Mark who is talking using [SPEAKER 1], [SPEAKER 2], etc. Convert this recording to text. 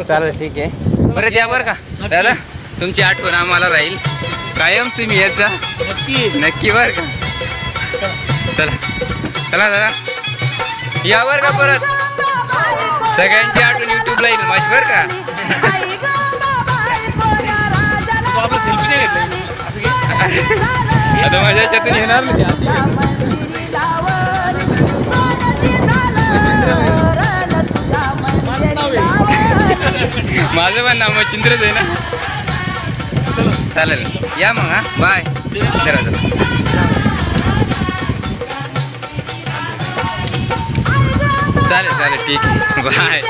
[SPEAKER 1] चालेल ठीक आहे. परत या बरं का दादा, तुमची आठवण आम्हाला राहील कायम. तुम्ही येत जा नक्की बरं का. चला चला दादा या बरं का. परत सगळ्यांची आठवण युट्यूबला येईल माझी बरं का.
[SPEAKER 2] सेल्फी नाही घेतला
[SPEAKER 1] आता माझ्या याच्यातून येणार नाही. माझं पण नाव मच्छिंद्रच आहे ना. चालेल या मग. हा बाय. चालेल चालेल ठीक आहे बाय.